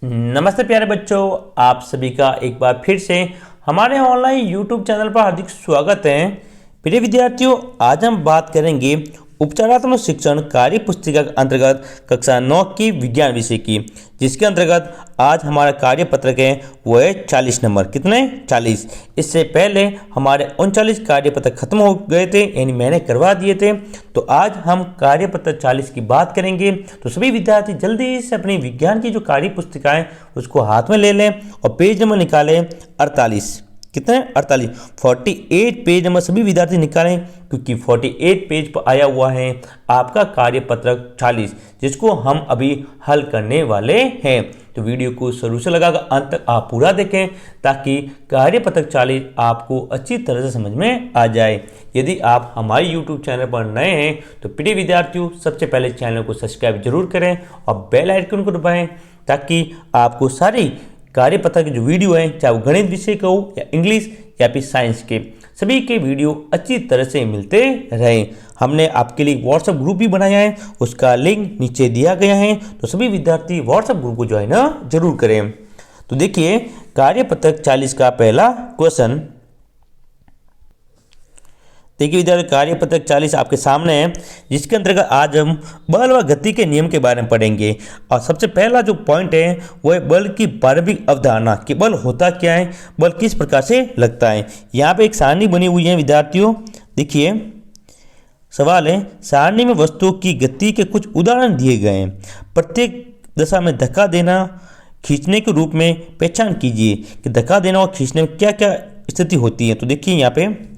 नमस्ते प्यारे बच्चों, आप सभी का एक बार फिर से हमारे ऑनलाइन यूट्यूब चैनल पर हार्दिक स्वागत है। प्रिय विद्यार्थियों, आज हम बात करेंगे उपचारात्मक शिक्षण कार्य पुस्तिका के अंतर्गत कक्षा 9 की विज्ञान विषय की, जिसके अंतर्गत आज हमारा कार्य पत्रक है वो है 40 नंबर। कितने? 40। इससे पहले हमारे 39 कार्य पत्रक खत्म हो गए थे, यानी मैंने करवा दिए थे। तो आज हम कार्य पत्रक 40 की बात करेंगे। तो सभी विद्यार्थी जल्दी से अपनी विज्ञान की जो कार्य पुस्तिका है उसको हाथ में ले लें और पेज नंबर निकालें 48। कितने? 48। 48 पेज नंबर सभी विद्यार्थी निकालें, क्योंकि 48 पेज पर आया हुआ है आपका कार्य पत्रक 40, जिसको हम अभी हल करने वाले हैं। तो वीडियो को शुरू से लगाकर अंत तक आप पूरा देखें, ताकि कार्य पत्रक 40 आपको अच्छी तरह से समझ में आ जाए। यदि आप हमारे YouTube चैनल पर नए हैं तो प्रिय विद्यार्थियों, सबसे पहले चैनल को सब्सक्राइब जरूर करें और बेल आइकन को दबाएं, ताकि आपको सारी कार्य पत्रक की जो वीडियो है, चाहे वो गणित विषय का हो या इंग्लिश या फिर साइंस के, सभी के वीडियो अच्छी तरह से मिलते रहें। हमने आपके लिए व्हाट्सएप ग्रुप भी बनाया है, उसका लिंक नीचे दिया गया है, तो सभी विद्यार्थी व्हाट्सएप ग्रुप को ज्वाइन जरूर करें। तो देखिए, कार्य पत्रक 40 का पहला क्वेश्चन। देखिए विद्यार्थी, कार्य पत्रक 40 आपके सामने है, जिसके अंतर्गत आज हम बल व गति के नियम के बारे में पढ़ेंगे। और सबसे पहला जो पॉइंट है वो है बल की प्रारंभिक अवधारणा कि बल होता क्या है, बल किस प्रकार से लगता है। यहाँ पे एक सारणी बनी हुई है विद्यार्थियों। देखिए, सवाल है, सारणी में वस्तुओं की गति के कुछ उदाहरण दिए गए हैं। प्रत्येक दशा में धक्का देना, खींचने के रूप में पहचान कीजिए कि धक्का देना और खींचने में क्या क्या स्थिति होती है। तो देखिए, यहाँ पे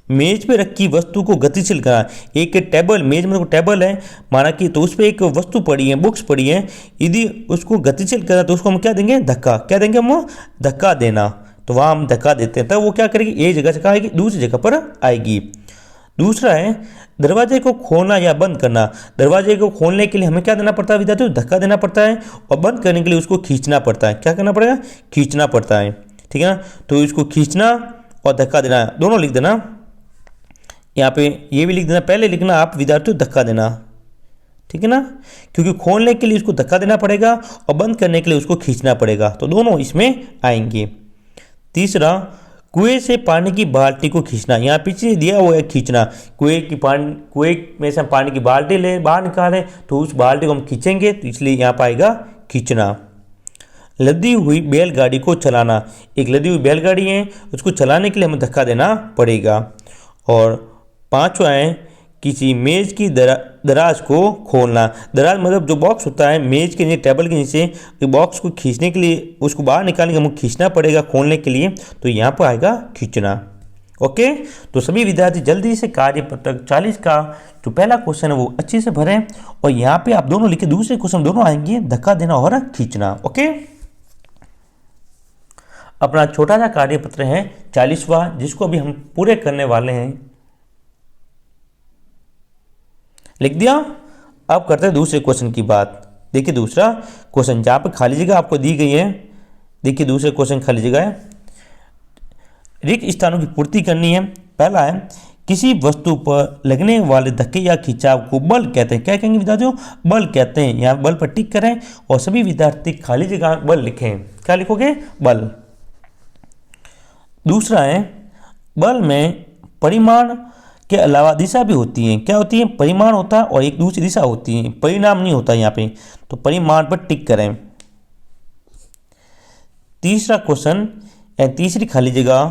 मेज पे रखी वस्तु को गतिशील करा। एक टेबल, मेज में टेबल है माना कि, तो उस पर एक वस्तु पड़ी है, बुक्स पड़ी है। यदि उसको गतिशील करा तो उसको हम क्या देंगे? धक्का। क्या देंगे हम? धक्का देना। तो वहाँ हम धक्का देते हैं, तब वो क्या करेगी? एक जगह से कहाँ आएगी? दूसरी जगह पर आएगी। दूसरा है दरवाजे को खोलना या बंद करना। दरवाजे को खोलने के लिए हमें क्या देना पड़ता है विद्यार्थियों? धक्का देना पड़ता है। और बंद करने के लिए उसको खींचना पड़ता है। क्या करना पड़ेगा? खींचना पड़ता है। ठीक है ना? तो इसको खींचना और धक्का देना दोनों लिख देना। यहाँ पे ये भी लिख देना, पहले लिखना आप विद्यार्थियों धक्का देना। ठीक है ना? क्योंकि खोलने के लिए उसको धक्का देना पड़ेगा और बंद करने के लिए उसको खींचना पड़ेगा, तो दोनों इसमें आएंगे। तीसरा, कुएं से पानी की बाल्टी को खींचना। यहाँ पीछे दिया हुआ है खींचना। कुएं में से हम पानी की बाल्टी ले बाहर निकालें तो उस बाल्टी को हम खींचेंगे, तो इसलिए यहाँ पर आएगा खींचना। लदी हुई बैलगाड़ी को चलाना। एक लदी हुई बैलगाड़ी है, उसको चलाने के लिए हमें धक्का देना पड़ेगा। और पांचवा है किसी मेज की दराज को खोलना। दराज मतलब जो बॉक्स होता है मेज के नीचे, टेबल के नीचे, बॉक्स को खींचने के लिए, उसको बाहर निकालने के लिए हमें खींचना पड़ेगा खोलने के लिए, तो यहाँ पर आएगा खींचना। ओके, तो सभी विद्यार्थी जल्दी से कार्य पत्रक 40 का जो पहला क्वेश्चन है वो अच्छे से भरें। और यहाँ पे आप दोनों लिखे, दूसरे क्वेश्चन दोनों आएंगे, धक्का देना और खींचना। ओके, अपना छोटा सा कार्य पत्र है 40वां, जिसको अभी हम पूरे करने वाले हैं। लिख दिया? अब करते हैं दूसरे क्वेश्चन की बात। देखिए दूसरा क्वेश्चन, जहाँ पर खाली जगह आपको दी गई है। देखिए दूसरे क्वेश्चन खाली जगह है, रिक्त स्थानों की पूर्ति करनी है। पहला है, किसी वस्तु पर लगने वाले धक्के या खिंचाव को बल कहते हैं। क्या कहेंगे विद्यार्थियों? बल कहते हैं। यहाँ बल पर टिक करें और सभी विद्यार्थी खाली जगह बल लिखें। क्या लिखोगे? बल। दूसरा है, बल में परिमाण के अलावा दिशा भी होती है। क्या होती है? परिमाण होता है और एक दूसरी दिशा होती है, परिणाम नहीं होता यहाँ पे। तो परिमाण पर टिक करें। तीसरा क्वेश्चन या तीसरी खाली जगह,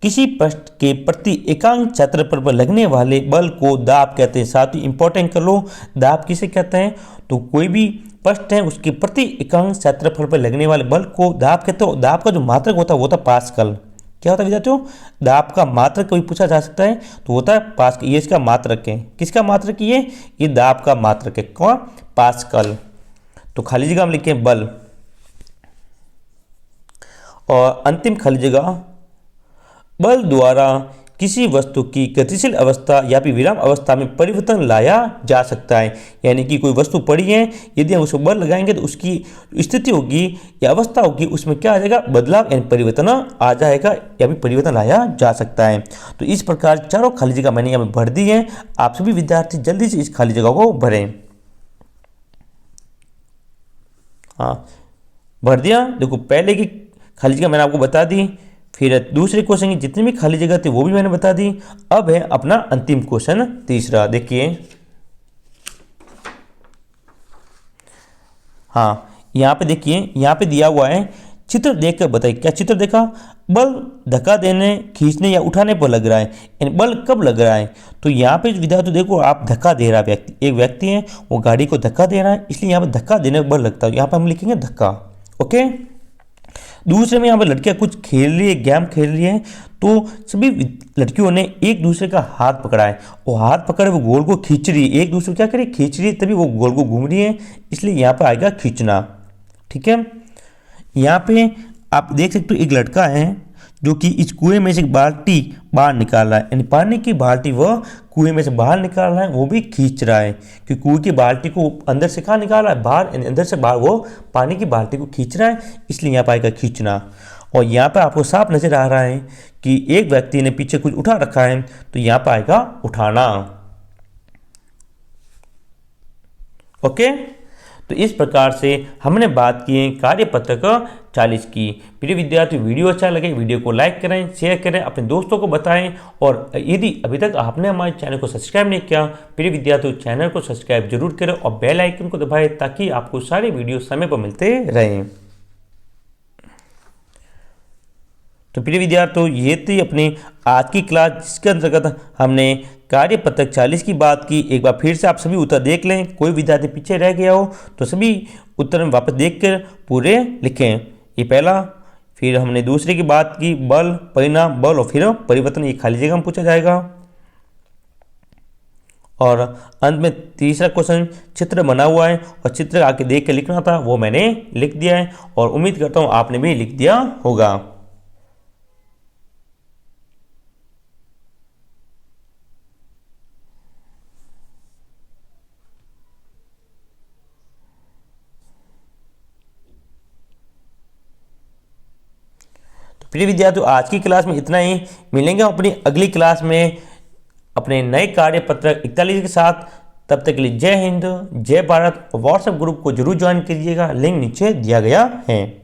किसी पृष्ठ के प्रति एकांक क्षेत्रफल पर लगने वाले बल को दाब कहते हैं। साथ ही इंपॉर्टेंट कर लो, दाब किसे कहते हैं? तो कोई भी पृष्ठ है उसके प्रति एकांक क्षेत्रफल पर लगने वाले बल को दाब कहते हैं। दाब का जो मात्रक होता है वो होता है पास्कल। क्या होता है विद्यार्थियों? दाब का मात्रक कोई पूछा जा सकता है तो होता है पास्कल। ये इसका मात्रक है। किसका मात्रक? ये दाब का मात्रक है। कौन? पास्कल। तो खाली जगह हम लिखें बल। और अंतिम खाली जगह, बल द्वारा किसी वस्तु की गतिशील अवस्था या फिर विराम अवस्था में परिवर्तन लाया जा सकता है। यानी कि कोई वस्तु पड़ी है, यदि हम उसको बल लगाएंगे तो उसकी स्थिति होगी या अवस्था होगी, उसमें क्या आ जाएगा? बदलाव यानी परिवर्तन आ जाएगा या फिर परिवर्तन लाया जा सकता है। तो इस प्रकार चारों खाली जगह मैंने यहाँ भर दी है। आप सभी विद्यार्थी जल्दी से इस खाली जगह को भरें। हाँ, भर दिया। देखो पहले की खाली जगह मैंने आपको बता दी, फिर दूसरे क्वेश्चन की जितनी भी खाली जगह थी वो भी मैंने बता दी। अब है अपना अंतिम क्वेश्चन तीसरा, देखिए। हाँ, यहाँ पे देखिए, यहाँ पे दिया हुआ है चित्र देखकर बताइए। क्या चित्र देखा? बल धक्का देने, खींचने या उठाने पर लग रहा है, यानी बल कब लग रहा है। तो यहाँ पे विद्यार्थी देखो, आप धक्का दे रहा व्यक्ति, एक व्यक्ति है वो गाड़ी को धक्का दे रहा है, इसलिए यहाँ पे धक्का देने पर बल लगता है। यहाँ पे हम लिखेंगे धक्का। ओके। दूसरे में यहाँ पर लड़कियां कुछ खेल रही है, गेम खेल रही है, तो सभी लड़कियों ने एक दूसरे का हाथ पकड़ा है और हाथ पकड़ वो गोल को खींच रही है, एक दूसरे को क्या करी, खींच रही है, तभी वो गोल को घूम रही है, इसलिए यहाँ पर आएगा खींचना। ठीक है। यहाँ पे आप देख सकते हो एक लड़का है जो कि इस कुएं में से एक बाल्टी बाहर निकाल रहा है, यानी पानी की बाल्टी वह कुएं में से बाहर निकाल रहा है, वो भी खींच रहा है, क्योंकि कुएं की बाल्टी को अंदर से कहाँ निकाल रहा है, बाहर, यानी अंदर से बाहर वो पानी की बाल्टी को खींच रहा है, इसलिए यहाँ पर आएगा खींचना। और यहाँ पर आपको साफ नजर आ रहा है कि एक व्यक्ति ने पीछे कुछ उठा रखा है, तो यहाँ पर आएगा उठाना। ओके। तो इस प्रकार से हमने बात की है कार्यपत्रक 40 की। प्रिय विद्यार्थी, वीडियो अच्छा लगे वीडियो को लाइक करें, शेयर करें, अपने दोस्तों को बताएं, और यदि अभी तक आपने हमारे चैनल को सब्सक्राइब नहीं किया, प्रिय विद्यार्थी चैनल को सब्सक्राइब जरूर करें और बेल आइकन को दबाएं ताकि आपको सारे वीडियो समय पर मिलते रहें। तो प्रिय विद्यार्थियों, ये थी अपनी आज की क्लास, जिसके अंतर्गत हमने कार्यपत्रक 40 की बात की। एक बार फिर से आप सभी उत्तर देख लें, कोई विद्यार्थी पीछे रह गया हो तो सभी उत्तर में वापस देखकर पूरे लिखें। ये पहला, फिर हमने दूसरे की बात की, बल, परिणाम, बल और फिर परिवर्तन, ये खाली जगह में पूछा जाएगा। और अंत में तीसरा क्वेश्चन चित्र बना हुआ है और चित्र आके देख के लिखना था, वो मैंने लिख दिया है और उम्मीद करता हूँ आपने भी लिख दिया होगा। प्रिय विद्यार्थियों, आज की क्लास में इतना ही। मिलेंगे अपनी अगली क्लास में अपने नए कार्यपत्रक 41 के साथ। तब तक के लिए जय हिंद, जय भारत। व्हाट्सएप ग्रुप को जरूर ज्वाइन कीजिएगा, लिंक नीचे दिया गया है।